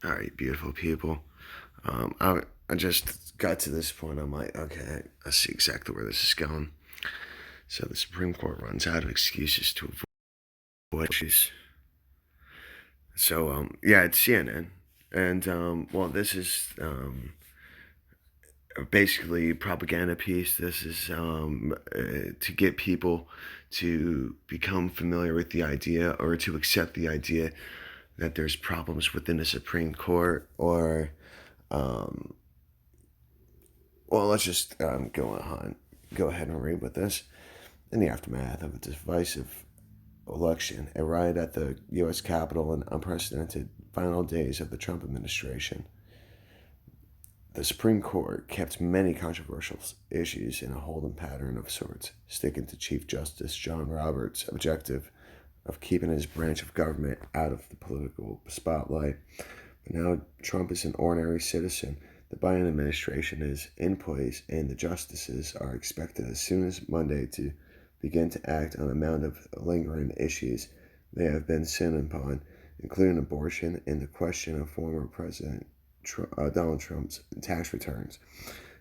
All right, beautiful people. I just got to this point. I'm like, okay, I see exactly where this is going. So the Supreme Court runs out of excuses to avoid issues. So yeah, it's CNN, and well, this is basically a propaganda piece. This is to get people to become familiar with the idea or to accept the idea that there's problems within the Supreme Court or well, let's just go ahead and read with this. In the aftermath of a divisive election, a riot at the U.S. Capitol, and unprecedented final days of the Trump administration, the Supreme Court kept many controversial issues in a holding pattern of sorts, sticking to Chief Justice John Roberts' objective of keeping his branch of government out of the political spotlight. But now Trump is an ordinary citizen. The Biden administration is in place, and the justices are expected as soon as Monday to begin to act on a mound of lingering issues they have been sent upon, including abortion and the question of former President Donald Trump's tax returns.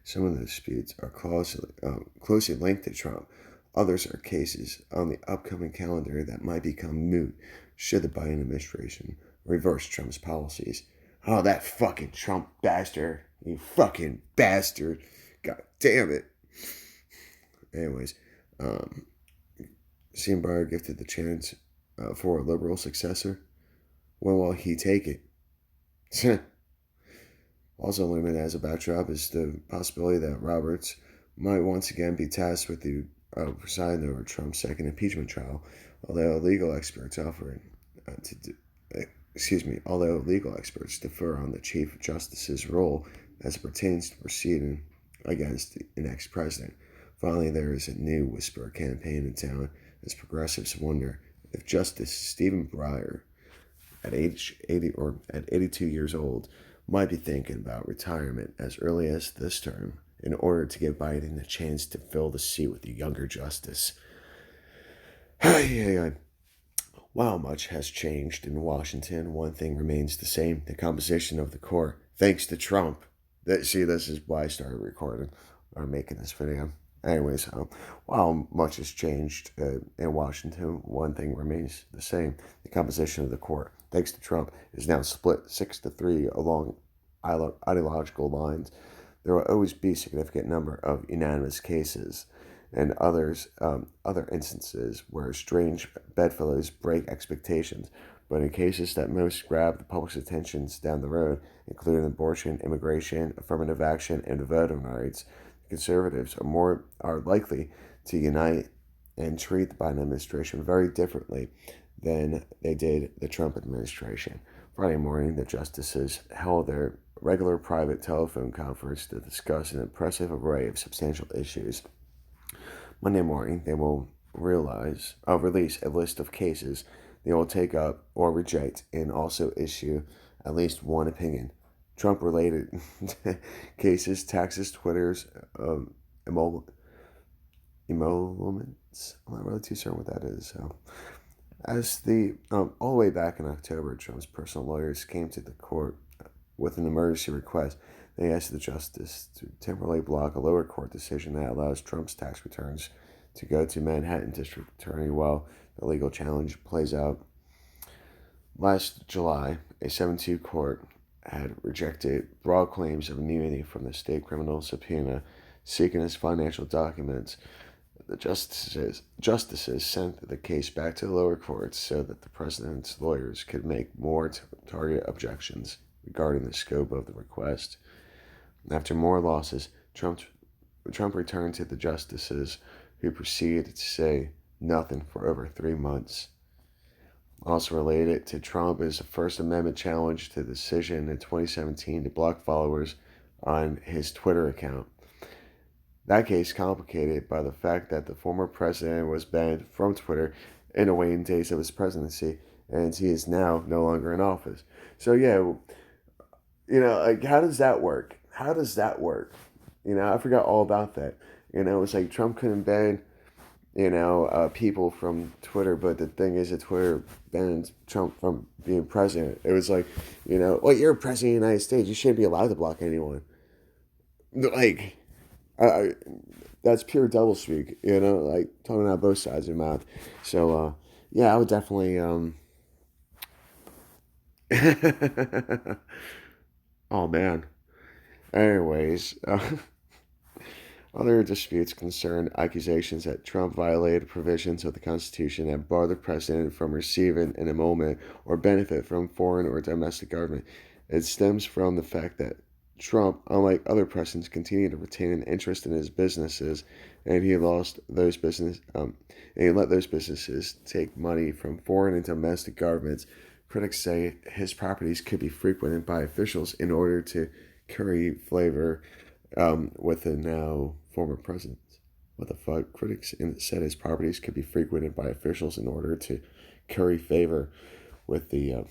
Some of the disputes are closely linked to Trump. Others are cases on the upcoming calendar that might become moot should the Biden administration reverse Trump's policies. Oh, that fucking Trump bastard. You fucking bastard. God damn it. Anyways, um, Steinbauer gifted the chance for a liberal successor. When will he take it? Also looming as a backdrop is the possibility that Roberts might once again be tasked with the presiding over Trump's second impeachment trial, although legal experts offer to do, although legal experts differ on the Chief Justice's role as it pertains to proceeding against the next president. Finally, there is a new whisper campaign in town as progressives wonder if Justice Stephen Breyer, at age 80 or at 82 years old, might be thinking about retirement as early as this term in order to give Biden a chance to fill the seat with a younger justice. Yeah. While much has changed in Washington, one thing remains the same: the composition of the court. Thanks to Trump. See, this is why I started recording or making this video. Anyways, while much has changed in Washington, one thing remains the same: the composition of the court. Thanks to Trump, is now split 6-3 along ideological lines. There will always be a significant number of unanimous cases and other instances where strange bedfellows break expectations. But in cases that most grab the public's attentions down the road, including abortion, immigration, affirmative action, and voting rights, the conservatives are likely to unite and treat the Biden administration very differently than they did the Trump administration. Friday morning, the justices held their regular private telephone conference to discuss an impressive array of substantial issues. Monday morning, they will release a list of cases they will take up or reject and also issue at least one opinion. Trump related cases, taxes, Twitter's emoluments. I'm not really too certain what that is. So, as the all the way back in October, Trump's personal lawyers came to the court with an emergency request. They asked the justice to temporarily block a lower court decision that allows Trump's tax returns to go to Manhattan District Attorney while the legal challenge plays out. Last July, a 7-2 court had rejected broad claims of immunity from the state criminal subpoena seeking his financial documents. The justices sent the case back to the lower courts so that the president's lawyers could make more targeted objections regarding the scope of the request. After more losses, Trump returned to the justices, who proceeded to say nothing for over 3 months. Also related to Trump is the First Amendment challenge to the decision in 2017 to block followers on his Twitter account. That case complicated by the fact that the former president was banned from Twitter in the waning days of his presidency, and he is now no longer in office. So yeah, like how does that work? How does that work? I forgot all about that. It's like Trump couldn't ban people from Twitter. But the thing is that Twitter banned Trump from being president. It was like, well, you're president of the United States. You shouldn't be allowed to block anyone. Like, I that's pure doublespeak, like talking out both sides of your mouth. So, yeah, I would definitely. Oh, man. Anyways, other disputes concern accusations that Trump violated provisions of the Constitution that bar the president from receiving an emolument or benefit from foreign or domestic government. It stems from the fact that Trump, unlike other presidents, continued to retain an interest in his businesses, and he let those businesses take money from foreign and domestic governments. Critics say his properties could be frequented by officials in order to curry favor with the now former president. What the fuck? Critics said his properties could be frequented by officials in order to curry favor with the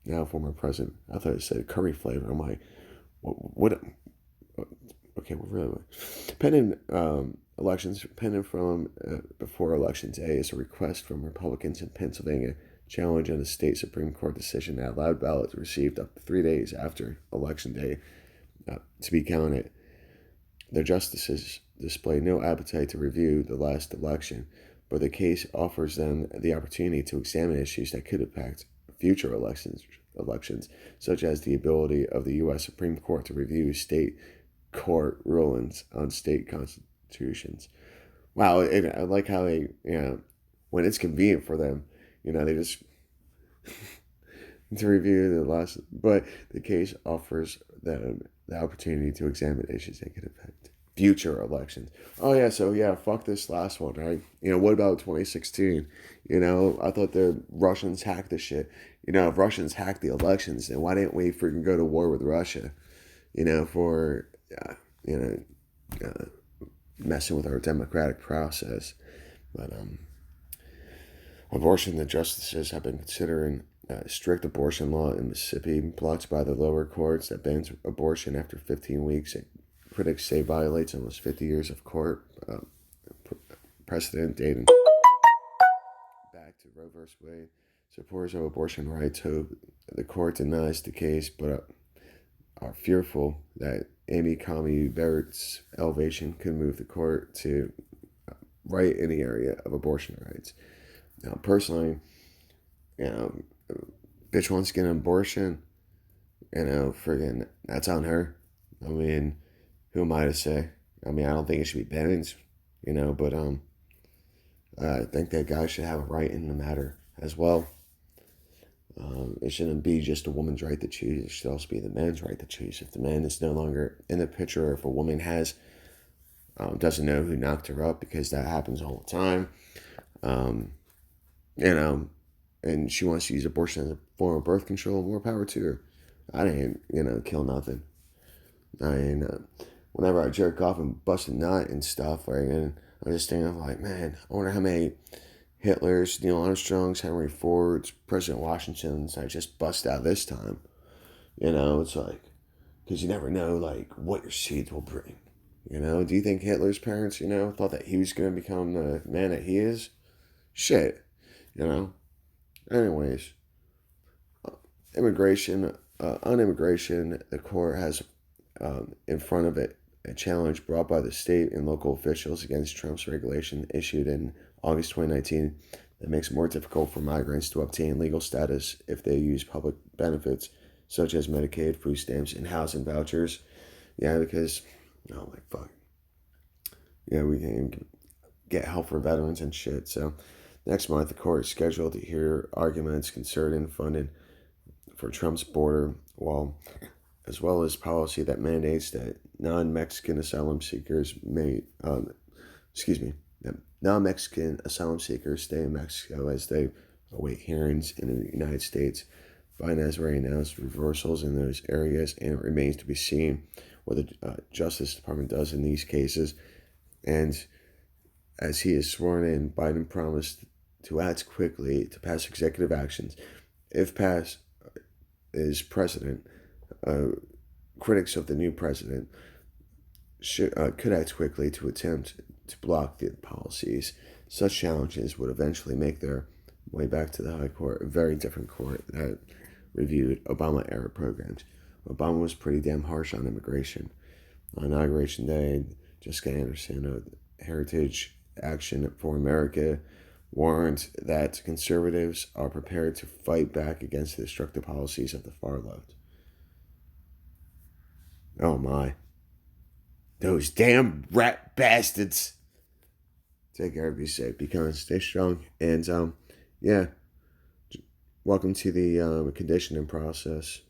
now former president. I thought it said curry flavor. I'm like, what? Okay, well, really, pending from before election day is a request from Republicans in Pennsylvania challenging the state Supreme Court decision that allowed ballots received up to 3 days after election day to be counted. The justices displayed no appetite to review the last election, but the case offers them the opportunity to examine issues that could impact future elections, such as the ability of the U.S. Supreme Court to review state court rulings on state constitutions. Wow, I like how they, when it's convenient for them, they just to review the last, but the case offers them the opportunity to examine issues that could affect future elections. Oh yeah, so yeah, fuck this last one, right? What about 2016? I thought the Russians hacked the shit. If Russians hacked the elections, then why didn't we freaking go to war with Russia? For messing with our democratic process. But abortion, the justices have been considering strict abortion law in Mississippi, blocked by the lower courts that bans abortion after 15 weeks. Critics say violates almost 50 years of court precedent dating back to Roe v. Wade. Supporters of abortion rights hope the court denies the case, but are fearful that Amy Coney Barrett's elevation could move the court to right in the area of abortion rights. Now, personally, bitch wants to get an abortion, friggin' that's on her. I mean, who am I to say? I mean, I don't think it should be banned, but I think that guy should have a right in the matter as well. It shouldn't be just a woman's right to choose. It should also be the man's right to choose. If the man is no longer in the picture, or if a woman doesn't know who knocked her up, because that happens all the time, and she wants to use abortion as a form of birth control, more power to her. I didn't, kill nothing. Whenever I jerk off and bust a nut and stuff, right, and I'm just thinking, like, man, I wonder how many Hitlers, Neil Armstrongs, Henry Fords, President Washington's I just bust out this time. It's like, because you never know, like, what your seeds will bring. Do you think Hitler's parents, thought that he was going to become the man that he is? Shit, Anyways, on immigration, the court has in front of it a challenge brought by the state and local officials against Trump's regulation issued in August 2019 that makes it more difficult for migrants to obtain legal status if they use public benefits such as Medicaid, food stamps, and housing vouchers. Yeah, because, oh my fuck. Yeah, we can get help for veterans and shit. So next month, the court is scheduled to hear arguments concerning funding for Trump's border wall, as well as policy that mandates that non-Mexican asylum seekers that non-Mexican asylum seekers stay in Mexico as they await hearings in the United States. Biden has already announced reversals in those areas, and it remains to be seen what the Justice Department does in these cases. And as he is sworn in, Biden promised to act quickly to pass executive actions. If passed as president, critics of the new president could act quickly to attempt to block the policies. Such challenges would eventually make their way back to the High Court, a very different court that reviewed Obama era programs. Obama was pretty damn harsh on immigration. On Inauguration Day, Jessica Anderson of Heritage Action for America warned that conservatives are prepared to fight back against the destructive policies of the far left. Oh my. Those damn rat bastards. Take care, be safe, be kind, stay strong, and yeah, welcome to the conditioning process.